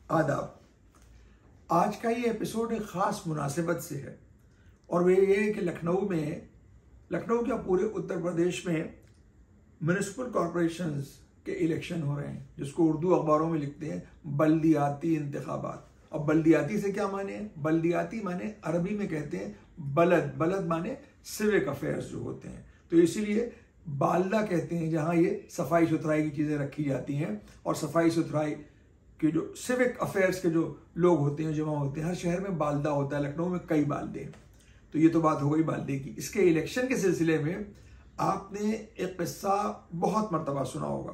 आदाब। आज का ये एपिसोड एक ख़ास मुनासिबत से है और वह ये है कि लखनऊ क्या पूरे उत्तर प्रदेश में म्यूनिसिपल कॉरपोरेशंस के इलेक्शन हो रहे हैं, जिसको उर्दू अखबारों में लिखते हैं बल्दियाती इंतखाबात। अब बल्दियाती से क्या माने हैं? बल्दियाती माने अरबी में कहते हैं बलद, बलद माने सिविक अफेयर्स जो होते हैं, तो इसीलिए बालदा कहते हैं जहाँ ये सफाई सुथराई की चीज़ें रखी जाती हैं और सफाई सुथराई के जो सिविक अफेयर्स के जो लोग होते हैं जमा होते हैं। हर शहर में बालदा होता है, लखनऊ में कई बालदे हैं। तो ये तो बात हो गई बालदे की। इसके इलेक्शन के सिलसिले में आपने एक किस्सा बहुत मरतबा सुना होगा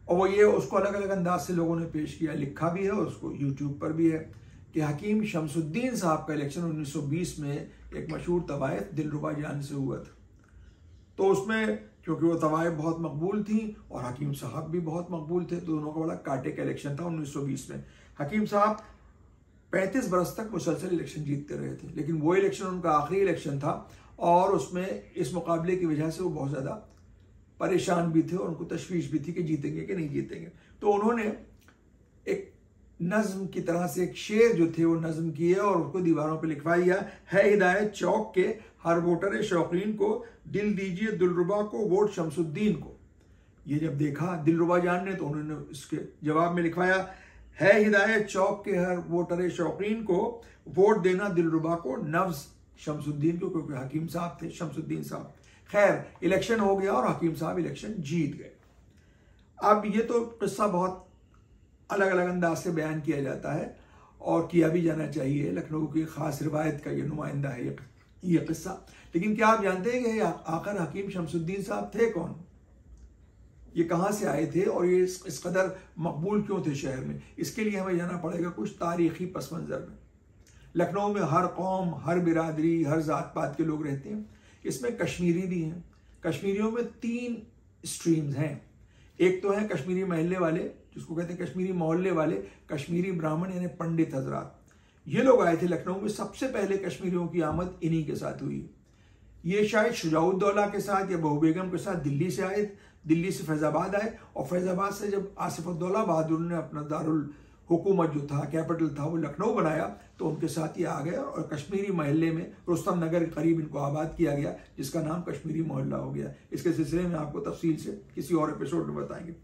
और वो ये, उसको अलग अलग अंदाज से लोगों ने पेश किया, लिखा भी है और उसको यूट्यूब पर भी है कि हकीम शमसुद्दीन साहब का इलेक्शन 1920 में एक मशहूर तवायफ दिलरुबा जान से हुआ था। तो उसमें क्योंकि वो तवायफ बहुत मकबूल थी और हकीम साहब भी बहुत मकबूल थे, तो दोनों का बड़ा कांटे का इलेक्शन था 1920 में। हकीम साहब 35 बरस तक मुसलसल इलेक्शन जीतते रहे थे, लेकिन वो इलेक्शन उनका आखिरी इलेक्शन था और उसमें इस मुकाबले की वजह से वो बहुत ज़्यादा परेशान भी थे और उनको तशवीश भी थी कि जीतेंगे कि नहीं जीतेंगे। तो उन्होंने एक नज्म की तरह से एक शेर जो थे वो नज्म किए और उसको दीवारों पे लिखवा दिया है, हिदायत चौक के हर वोटर शौकीन को दिल दीजिए दिलरुबा को, वोट शमसुद्दीन को। ये जब देखा दिलरुबा जान ने तो उन्होंने इसके जवाब में लिखवाया है, हिदायत चौक के हर वोटर शौकीन को वोट देना दिलरुबा को, नफ्स शमसुद्दीन को, क्योंकि हकीम साहब थे शमसुद्दीन साहब। खैर इलेक्शन हो गया और हकीम साहब इलेक्शन जीत गए। अब ये तो किस्सा बहुत अलग अलग अंदाज से बयान किया जाता है और किया भी जाना चाहिए, लखनऊ की खास रिवायत का ये नुमाइंदा है ये किस्सा। लेकिन क्या आप जानते हैं कि आखिर हकीम शमसुद्दीन साहब थे कौन? ये कहाँ से आए थे और ये इस कदर मकबूल क्यों थे शहर में? इसके लिए हमें जाना पड़ेगा कुछ तारीखी पस मंज़र में। लखनऊ में हर कौम, हर बिरादरी, हर ज़ात पात के लोग रहते हैं। इसमें कश्मीरी भी हैं। कश्मीरियों में 3 स्ट्रीम्स हैं। एक तो है कश्मीरी महल्ले वाले, जिसको कहते हैं कश्मीरी मोहल्ले वाले, कश्मीरी ब्राह्मण यानी पंडित हजरात। ये लोग आए थे लखनऊ में। सबसे पहले कश्मीरियों की आमद इन्हीं के साथ हुई। ये शायद शुजाउद्दौला के साथ या बहू बेगम के साथ दिल्ली से आए, दिल्ली से फैज़ाबाद आए और फैज़ाबाद से जब आसिफउद्दौला बहादुर ने अपना दारुल हुकूमत जो था, कैपिटल था, वो लखनऊ बनाया, तो उनके साथ ये आ गए और कश्मीरी महल्ले में रुस्तम नगर के करीब इनको आबाद किया गया, जिसका नाम कश्मीरी मोहल्ला हो गया। इसके सिलसिले में आपको तफसील से किसी और एपिसोड में बताएंगे।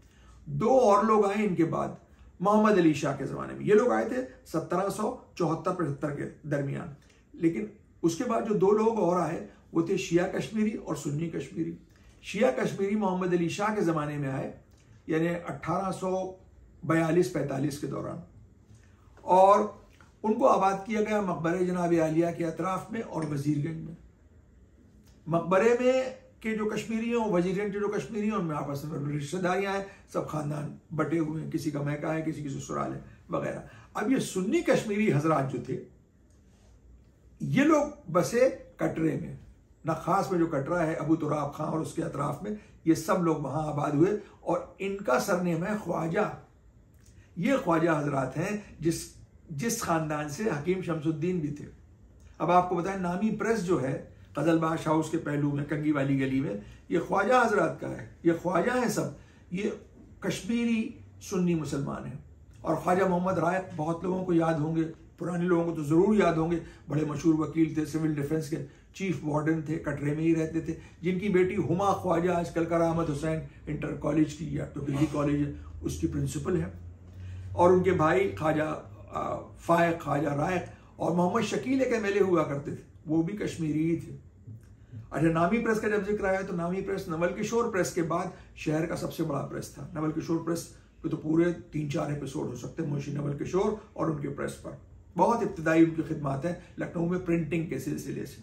2 और लोग आए इनके बाद मोहम्मद अली शाह के ज़माने में। ये लोग आए थे 1774-75 के दरमियान। लेकिन उसके बाद जो 2 लोग और आए वो थे शिया कश्मीरी और सुन्नी कश्मीरी। शिया कश्मीरी मोहम्मद अली शाह के ज़माने में आए, यानी 1842-45 के दौरान, और उनको आबाद किया गया मकबरे जनाब आलिया के अतराफ में और वजीरगंज में। मकबरे में के जो कश्मीरी हैं, वजीरगंज के जो कश्मीरी हैं, उनमें आपस में रिश्तेदारियाँ हैं, सब खानदान बटे हुए हैं, किसी का मैका है, किसी की ससुराल है वगैरह। अब ये सुन्नी कश्मीरी हजरात जो थे, ये लोग बसे कटरे में, नखास में जो कटरा है, अबू तुराब खां और उसके अतराफ में, ये सब लोग वहाँ आबाद हुए और इनका सरनेम है ख्वाजा। ये ख्वाजा हजरात हैं जिस खानदान से हकीम शमसुद्दीन भी थे। अब आपको बताएं, नामी प्रेस जो है कजलबाश हाउस के पहलू में, कंगी वाली गली में, ये ख्वाजा हजरात का है। ये ख्वाजा है सब, ये कश्मीरी सुन्नी मुसलमान हैं। और ख्वाजा मोहम्मद रायक बहुत लोगों को याद होंगे, पुराने लोगों को तो ज़रूर याद होंगे। बड़े मशहूर वकील थे, सिविल डिफेंस के चीफ वार्डन थे, कटरे में ही रहते थे, जिनकी बेटी हुमा ख्वाजा आजकल करामत हुसैन इंटर कॉलेज की या तो डिग्री कॉलेज है उसकी प्रिंसिपल है। और उनके भाई ख्वाजा फायक, ख्वाजा रायक और मोहम्मद शकील एक MLA हुआ करते थे, वो भी कश्मीरी ही थे। अच्छा, नामी प्रेस का जब जिक्र आया तो नामी प्रेस नवल किशोर प्रेस के बाद शहर का सबसे बड़ा प्रेस था। नवल किशोर प्रेस पे तो पूरे 3-4 एपिसोड हो सकते हैं, मुंशी नवल किशोर और उनके प्रेस पर। बहुत इब्तदाई उनकी खिदमत है लखनऊ में प्रिंटिंग के सिलसिले से।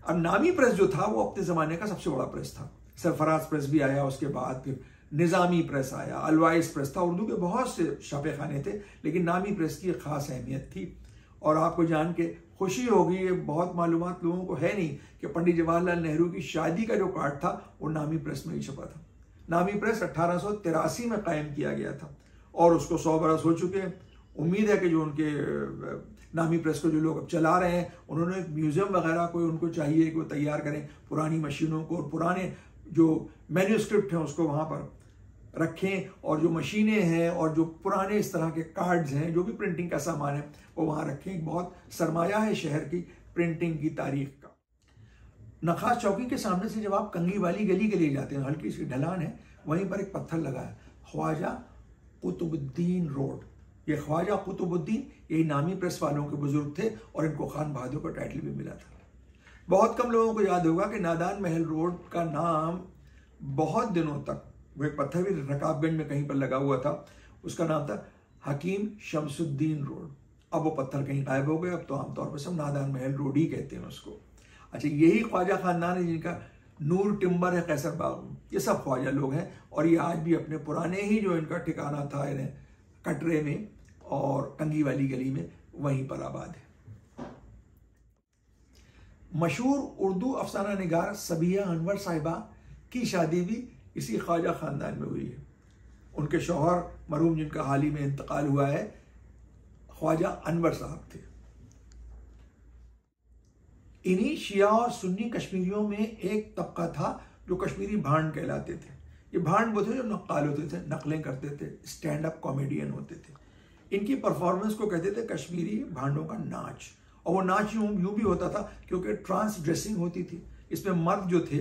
अब नामी प्रेस जो था वो अपने ज़माने का सबसे बड़ा प्रेस था। सरफराज प्रेस भी आया उसके बाद, फिर निज़ामी प्रेस आया, अलवाइस प्रेस था, उर्दू के बहुत से छापे खाने थे, लेकिन नामी प्रेस की एक ख़ास अहमियत थी। और आपको जान के खुशी होगी, ये बहुत मालूमात लोगों को है नहीं कि पंडित जवाहरलाल नेहरू की शादी का जो कार्ड था वो नामी प्रेस में ही छपा था। नामी प्रेस 1883 में कायम किया गया था और उसको 100 बरस हो चुके हैं। उम्मीद है कि जो उनके नामी प्रेस को जो लोग अब चला रहे हैं, उन्होंने एक म्यूज़ियम वगैरह कोई उनको चाहिए कि वो तैयार करें पुरानी मशीनों को और पुराने जो मैन्यूस्क्रिप्ट हैं उसको वहाँ पर रखें और जो मशीनें हैं और जो पुराने इस तरह के कार्ड्स हैं, जो भी प्रिंटिंग का सामान है, वो वहाँ रखें। बहुत सरमाया है शहर की प्रिंटिंग की तारीख का। नखास चौकी के सामने से जब आप कंगी वाली गली के लिए जाते हैं, हल्की सी ढलान है, वहीं पर एक पत्थर लगा है, ख्वाजा कुतुबुद्दीन रोड। ये ख्वाजा कुतुबुद्दीन यही नामी प्रेस वालों के बुजुर्ग थे और इनको खान बहादुर का टाइटल भी मिला था। बहुत कम लोगों को याद होगा कि नादान महल रोड का नाम बहुत दिनों तक, वो एक पत्थर भी रकाबगंज में कहीं पर लगा हुआ था, उसका नाम था हकीम शमसुद्दीन रोड। अब वो पत्थर कहीं गायब हो गए, अब तो आमतौर पर सब नादान महल रोड ही कहते हैं उसको। अच्छा, यही ख्वाजा खानदान है जिनका नूर टिम्बर है कैसर बाग, ये सब ख्वाजा लोग हैं और ये आज भी अपने पुराने ही जो इनका ठिकाना था इन्हें कटरे में और कंगी वाली गली में, वहीं पर आबाद है। मशहूर उर्दू अफसाना निगार सबिया अनवर साहिबा की शादी भी इसी ख्वाजा खानदान में हुई है। उनके शौहर मरहूम जिनका हाल ही में इंतकाल हुआ है, ख्वाजा अनवर साहब थे। इन्हीं शिया और सुन्नी कश्मीरियों में एक तबका था जो कश्मीरी भांड कहलाते थे। ये भांड वो थे जो नक्काल होते थे, नकलें करते थे, स्टैंड अप कॉमेडियन होते थे। इनकी परफॉर्मेंस को कहते थे कश्मीरी भांडों का नाच। और वो नाच यूं भी होता था क्योंकि ट्रांस ड्रेसिंग होती थी। इसमें मर्द जो थे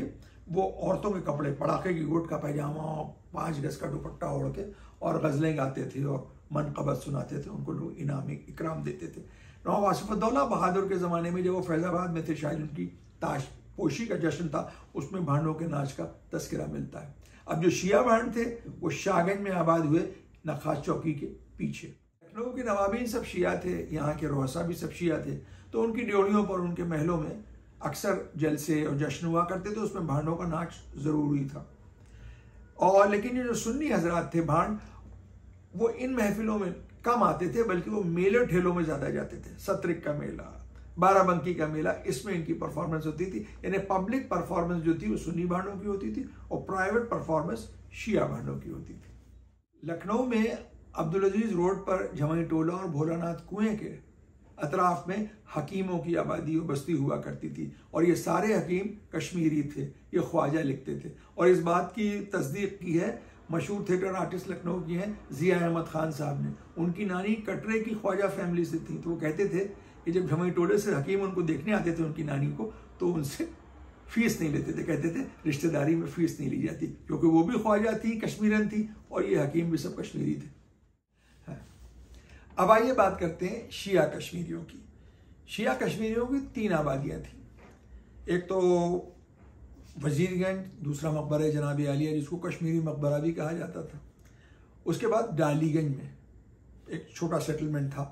वो औरतों के कपड़े, पड़ाखे की गोट का पैजामा और 5 गज का दुपट्टा ओढ़ के और गजलें गाते थे और मनक़बत सुनाते थे। उनको लोग इनाम इकराम देते थे। नवाब आसिफउद्दौला बहादुर के ज़माने में जब वो फैज़ाबाद में थे, शायद उनकी ताश पोशी का जश्न था, उसमें भांडों के नाच का तस्करा मिलता है। अब जो शिया भांड थे वो शाहगंज में आबाद हुए, नखास चौकी के पीछे। लखनऊ के नवाबीन सब शिया थे, यहाँ के रोहसा भी सब शिया थे, तो उनकी ड्योढ़ियों पर, उनके महलों में अक्सर जलसे और जश्न हुआ करते थे, उसमें भांडों का नाच ज़रूरी था। और लेकिन ये जो सुन्नी हजरात थे भांड, वो इन महफिलों में कम आते थे, बल्कि वो मेले ठेलों में ज़्यादा जाते थे। सतरिक का मेला, बाराबंकी का मेला, इसमें इनकी परफॉर्मेंस होती थी। यानी पब्लिक परफॉर्मेंस जो थी वो सुन्नी भांडों की होती थी और प्राइवेट परफॉर्मेंस शिया भांडों की होती थी। लखनऊ में अब्दुल अजीज रोड पर झमई टोला और भोलानाथ कुएं के अतराफ में हकीमों की आबादी और बस्ती हुआ करती थी और ये सारे हकीम कश्मीरी थे। ये ख्वाजा लिखते थे और इस बात की तस्दीक की है मशहूर थिएटर आर्टिस्ट लखनऊ की हैं जिया अहमद खान साहब ने। उनकी नानी कटरे की ख्वाजा फैमिली से थी, तो वो कहते थे कि जब झमई टोले से हकीम उनको देखने आते थे उनकी नानी को, तो उनसे फीस नहीं लेते थे। कहते थे रिश्तेदारी में फीस नहीं ली जाती, क्योंकि वो भी ख्वाजा थी, कश्मीरन थी और ये हकीम भी सब कश्मीरी थे। अब आइए बात करते हैं शिया कश्मीरियों की। शिया कश्मीरियों की 3 आबादियाँ थी। एक तो वजीरगंज, दूसरा मकबरा जनाब आलिया जिसको कश्मीरी मकबरा भी कहा जाता था। उसके बाद डालीगंज में एक छोटा सेटलमेंट था,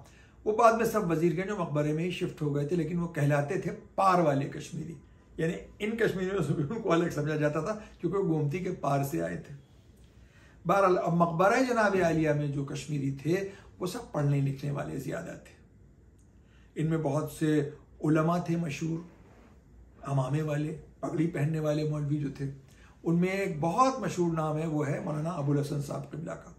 वो बाद में सब वजीरगंज और मकबरे में ही शिफ्ट हो गए थे, लेकिन वो कहलाते थे पार वाले कश्मीरी। यानी इन कश्मीरियों से भी उनको अलग समझा जाता था क्योंकि वो गोमती के पार से आए थे। बहरहाल अब मकबरा जनाब आलिया में जो कश्मीरी थे वो सब पढ़ने लिखने वाले ज़्यादा थे। इनमें बहुत से उलमा थे मशहूर, अमामे वाले, पगड़ी पहनने वाले मौलवी जो थे। उनमें एक बहुत मशहूर नाम है, वो है मौलाना अबुल हसन साहब क़िबला का।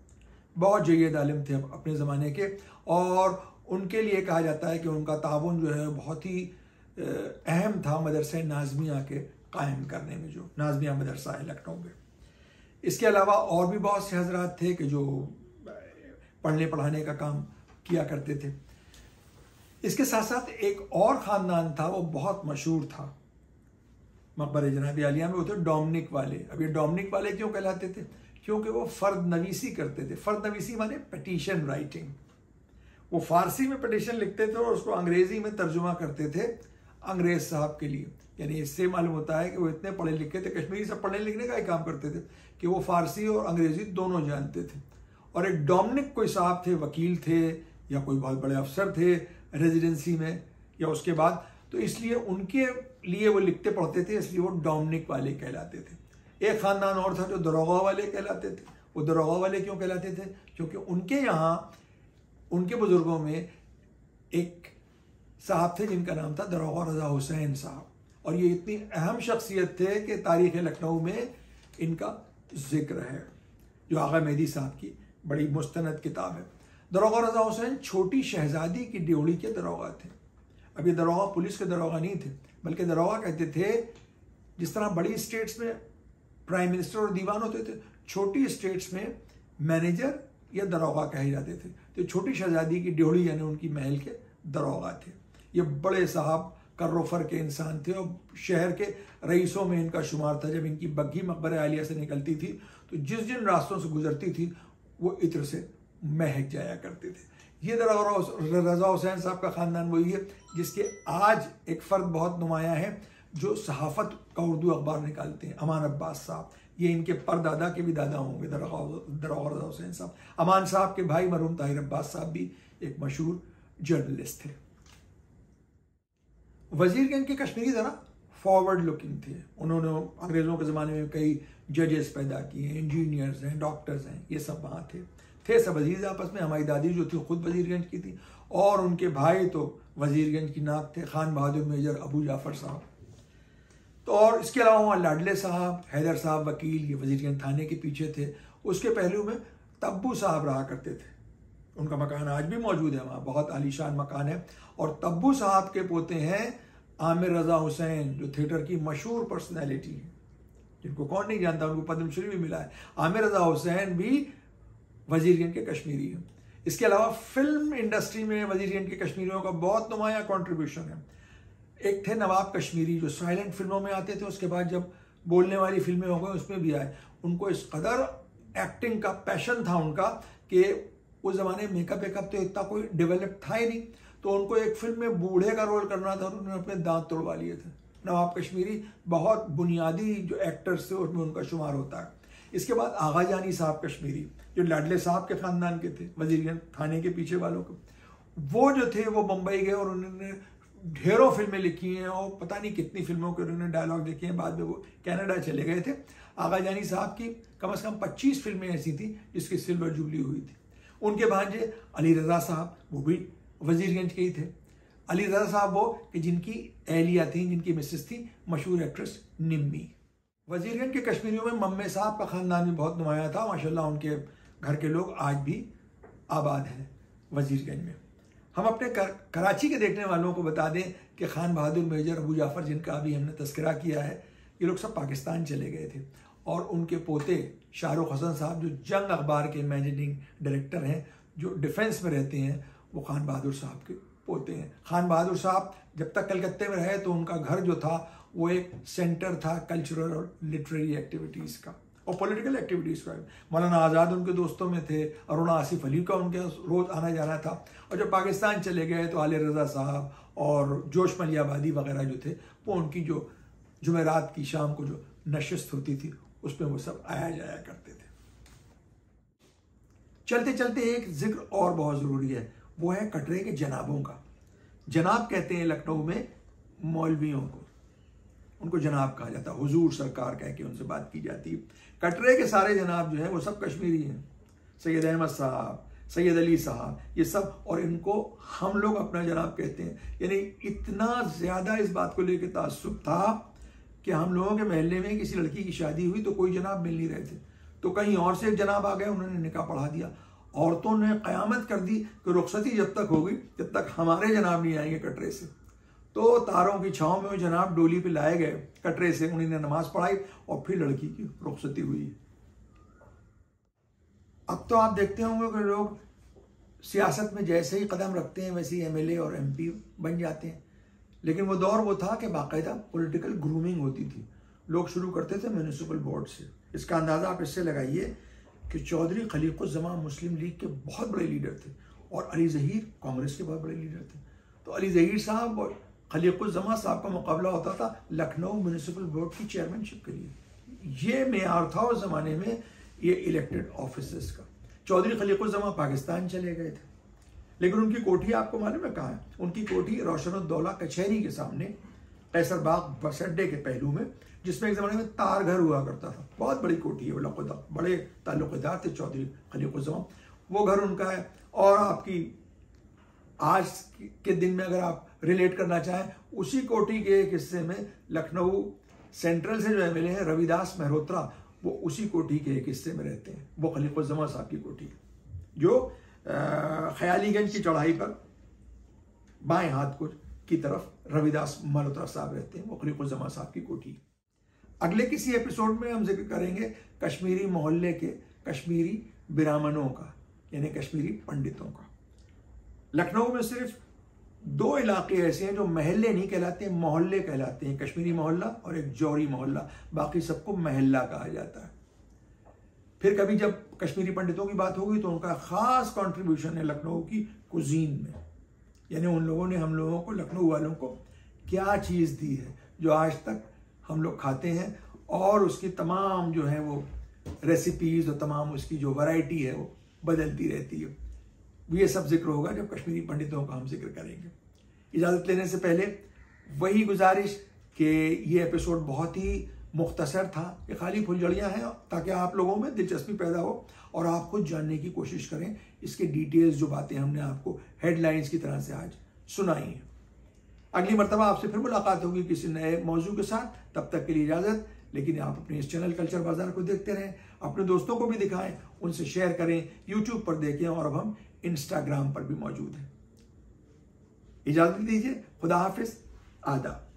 बहुत जय्यद आलिम थे अपने ज़माने के और उनके लिए कहा जाता है कि उनका ताउन जो है बहुत ही अहम था मदरसा नाज़मिया के कायम करने में, जो नाज़मिया मदरसा है लखनऊ में। इसके अलावा और भी बहुत से हजरात थे कि जो पढ़ने पढ़ाने का काम किया करते थे। इसके साथ साथ एक और ख़ानदान था, वो बहुत मशहूर था मकबरे जनाब आलिया में, वो थे डोमिनिक वाले। अब ये डोमिनिक वाले क्यों कहलाते थे? क्योंकि वो फ़र्द नवीसी करते थे। फ़र्द नवीसी माने पटिशन राइटिंग। वो फ़ारसी में पटिशन लिखते थे और उसको अंग्रेज़ी में तर्जुमा करते थे अंग्रेज़ साहब के लिए। यानी इससे मालूम होता है कि वो इतने पढ़े लिखे थे, कश्मीरी सब पढ़ने लिखने का ही काम करते थे कि वो फ़ारसी और अंग्रेज़ी दोनों जानते थे। और एक डोमिनिक कोई साहब थे, वकील थे या कोई बहुत बड़े अफसर थे रेजिडेंसी में या उसके बाद, तो इसलिए उनके लिए वो लिखते पढ़ते थे, इसलिए वो डोमिनिक वाले कहलाते थे। एक ख़ानदान और था जो दरोगा वाले कहलाते थे। वो दरोगा वाले क्यों कहलाते थे? क्योंकि उनके यहाँ उनके बुजुर्गों में एक साहब थे जिनका नाम था दरोगा रज़ा हुसैन साहब, और ये इतनी अहम शख्सियत थे कि तारीख़ लखनऊ में इनका जिक्र है, जो आगा मेहदी साहब की बड़ी मुस्तनद किताब है। दरोगा रज़ा हुसैन छोटी शहजादी की ड्योढ़ी के दरोगा थे। अब ये दरोगा पुलिस के दरोगा नहीं थे, बल्कि दरोगा कहते थे जिस तरह बड़ी स्टेट्स में प्राइम मिनिस्टर और दीवान होते थे। छोटी स्टेट्स में मैनेजर या दरोगा कहे जाते थे। तो छोटी शहजादी की ड्योढ़ी यानी उनकी महल के दरोगा थे। ये बड़े साहब कर्रोफर के इंसान थे और शहर के रईसों में इनका शुमार था। जब इनकी बग्घी मकबरे आलिया से निकलती थी तो जिस जिन रास्तों से गुजरती थी वो इत्र से महक जाया करते थे। ये रज़ा हुसैन साहब का ख़ानदान वही है जिसके आज एक फ़र्द बहुत नुमाया है जो सहाफ़त का उर्दू अखबार निकालते हैं, अमान अब्बास साहब। ये इनके परदादा के भी दादा होंगे, दरोगा रज़ा हुसैन साहब। अमान साहब के भाई मरहूम ताहिर अब्बास साहब भी एक मशहूर जर्नलिस्ट थे। वजीरगंज के कश्मीरी ज़रा फॉरवर्ड लुकिंग थे। उन्होंने अंग्रेज़ों के ज़माने में कई जजेस पैदा किए हैं, इंजीनियर्स हैं, डॉक्टर्स हैं, ये सब वहाँ थे सब अजीज़ आपस में। हमारी दादी जो थी खुद वजीरगंज की थी और उनके भाई तो वजीरगंज की नाक थे, खान बहादुर मेजर अबू जाफ़र साहब। तो और इसके अलावा वहाँ लाडले साहब, हैदर साहब वकील, ये वजीरगंज थाने के पीछे थे। उसके पहलू में तब्बू साहब रहा करते थे। उनका मकान आज भी मौजूद है वहाँ, बहुत आलीशान मकान है। और तब्बू साहब के पोते हैं आमिर रज़ा हुसैन जो थिएटर की मशहूर पर्सनैलिटी है, जिनको कौन नहीं जानता, उनको पद्मश्री भी मिला है। आमिर रज़ा हुसैन भी वजीरगंज के कश्मीरी हैं। इसके अलावा फिल्म इंडस्ट्री में वजीरगंज के कश्मीरियों का बहुत नुमाया कंट्रीब्यूशन है। एक थे नवाब कश्मीरी जो साइलेंट फिल्मों में आते थे, उसके बाद जब बोलने वाली फिल्में हो गई उसमें भी आए। उनको इस कदर एक्टिंग का पैशन था उनका कि उस ज़माने में मेकअप वेकअप तो इतना कोई डेवलप था ही नहीं, तो उनको एक फिल्म में बूढ़े का रोल करना था और उन्होंने अपने दांत तोड़वा लिए थे। नवाब कश्मीरी बहुत बुनियादी जो एक्टर्स थे उसमें उनका शुमार होता है। इसके बाद आगा जानी साहब कश्मीरी जो लाडले साहब के ख़ानदान के थे, वजीरगंज थाने के पीछे वालों को, वो जो थे वो मुंबई गए और उन्होंने ढेरों फिल्में लिखी हैं और पता नहीं कितनी फिल्मों के उन्होंने डायलॉग लिखे हैं। बाद में वो कनाडा चले गए थे। आगा जानी साहब की कम से कम 25 फिल्में ऐसी थी जिसकी सिल्वर जुबली हुई थी। उनके भांजे अली रज़ा साहब वो भी वजीरगंज के ही थे। अली रज़ा साहब वो कि जिनकी एहलिया थी, जिनकी मिसेस थी मशहूर एक्ट्रेस निम्मी। वजीरगंज के कश्मीरियों में मम्मे साहब का ख़ानदान भी बहुत नुमाया था। माशाल्लाह उनके घर के लोग आज भी आबाद हैं वजीरगंज में। हम अपने कराची के देखने वालों को बता दें कि खान बहादुर मेजर अबू जाफ़र जिनका अभी हमने तस्करा किया है, ये लोग सब पाकिस्तान चले गए थे और उनके पोते शाहरुख हसन साहब जो जंग अखबार के मैनेजिंग डायरेक्टर हैं, जो डिफेंस में रहते हैं, वो खान बहादुर साहब के पोते हैं। खान बहादुर साहब जब तक कलकत्ते में रहे तो उनका घर जो था वो एक सेंटर था कल्चरल और लिटरेरी एक्टिविटीज़ का और पॉलिटिकल एक्टिविटीज़ का। मौलाना आज़ाद उनके दोस्तों में थे, अरुणा आसिफ अली का उनके रोज़ आना जाना था। और जब पाकिस्तान चले गए तो आले रज़ा साहब और जोश मलियाबादी वगैरह जो थे वो उनकी जो जुमेरात की शाम को जो नशिस्त होती थी उसमें वो सब आया जाया करते थे। चलते चलते एक जिक्र और बहुत ज़रूरी है, वो है कटरे के जनाबों का। जनाब कहते हैं लखनऊ में मौलवियों को, उनको जनाब कहा जाता है, हुजूर सरकार कह के उनसे बात की जाती है। कटरे के सारे जनाब जो हैं वो सब कश्मीरी हैं। सैयद अहमद साहब, सैयद अली साहब, ये सब, और इनको हम लोग अपना जनाब कहते हैं। यानी इतना ज़्यादा इस बात को लेकर ताज्जुब था कि हम लोगों के महल्ले में किसी लड़की की शादी हुई तो कोई जनाब मिल नहीं रहे थे, तो कहीं और से एक जनाब आ गए, उन्होंने निकाह पढ़ा दिया। औरतों ने क़यामत कर दी कि रुखसती जब तक होगी जब तक हमारे जनाब नहीं आएंगे कटरे से। तो तारों की छाँव में वो जनाब डोली पे लाए गए कटरे से, उन्होंने नमाज पढ़ाई और फिर लड़की की रुखसती हुई। अब तो आप देखते होंगे कि लोग सियासत में जैसे ही कदम रखते हैं वैसे ही MLA और MP बन जाते हैं, लेकिन वो दौर वो था कि बाकायदा पॉलिटिकल ग्रूमिंग होती थी। लोग शुरू करते थे म्यूनिसिपल बोर्ड से। इसका अंदाज़ा आप इससे लगाइए कि चौधरी खलीकुज़्ज़मान मुस्लिम लीग के बहुत बड़े लीडर थे और अली ज़हीर कांग्रेस के बहुत बड़े लीडर थे। तो अली ज़हीर साहब और खलीकुज़्ज़मान साहब का मुकाबला होता था लखनऊ म्यूनिसिपल बोर्ड की चेयरमैनशिप के लिए। ये मेयार था उस ज़माने में ये इलेक्टेड ऑफिसर्स का। चौधरी खलीकुज़्ज़मान पाकिस्तान चले गए थे, लेकिन उनकी कोठी आपको मालूम है कहाँ है? उनकी कोठी रोशनुद्दौला कचहरी के सामने कैसर बाग बस अड्डे के पहलू में, जिसमें एक ज़माने में तार घर हुआ करता था। बहुत बड़ी कोठी है, बड़े ताल्लुक़दार थे चौधरी खलीकुज़्ज़मान, वो घर उनका है। और आपकी आज के दिन में अगर आप रिलेट करना चाहें, उसी कोठी के एक हिस्से में लखनऊ सेंट्रल से जो MLA है रविदास मेहरोत्रा, वो उसी कोठी के एक हिस्से में रहते हैं। वो खलीकुज़्ज़मान साहब की कोठी है जो ख्यालीगंज की चढ़ाई पर बाएं हाथ को की तरफ रविदास मल्होत्रा साहब रहते हैं, वो खलीकुज़्ज़मान साहब की कोठी। अगले किसी एपिसोड में हम जिक्र करेंगे कश्मीरी मोहल्ले के कश्मीरी ब्राह्मणों का, यानी कश्मीरी पंडितों का। लखनऊ में सिर्फ 2 इलाके ऐसे हैं जो महल्ले नहीं कहलाते, मोहल्ले कहलाते हैं, कश्मीरी मोहल्ला और एक जौहरी मोहल्ला, बाकी सबको महल्ला कहा जाता है। फिर कभी जब कश्मीरी पंडितों की बात होगी तो उनका खास कंट्रीब्यूशन है लखनऊ की कुजीन में, यानी उन लोगों ने हम लोगों को, लखनऊ वालों को क्या चीज़ दी है जो आज तक हम लोग खाते हैं, और उसकी तमाम जो है वो रेसिपीज़ और तमाम उसकी जो वैरायटी है वो बदलती रहती है। ये सब जिक्र होगा जब कश्मीरी पंडितों का हम जिक्र करेंगे। इजाज़त लेने से पहले वही गुजारिश कि ये एपिसोड बहुत ही मुख्तसर था, कि खाली फुलझड़ियाँ हैं, ताकि आप लोगों में दिलचस्पी पैदा हो और आप खुद जानने की कोशिश करें इसके डिटेल्स, जो बातें हमने आपको हेडलाइंस की तरह से आज सुनाई हैं। अगली मरतबा आपसे फिर मुलाकात होगी किसी नए मौजू के साथ, तब तक के लिए इजाज़त। लेकिन आप अपने इस चैनल कल्चर बाजार को देखते रहें, अपने दोस्तों को भी दिखाएं, उनसे शेयर करें, यूट्यूब पर देखें, और अब हम इंस्टाग्राम पर भी मौजूद हैं। इजाज़त दीजिए, खुदा हाफिज़, आदाब।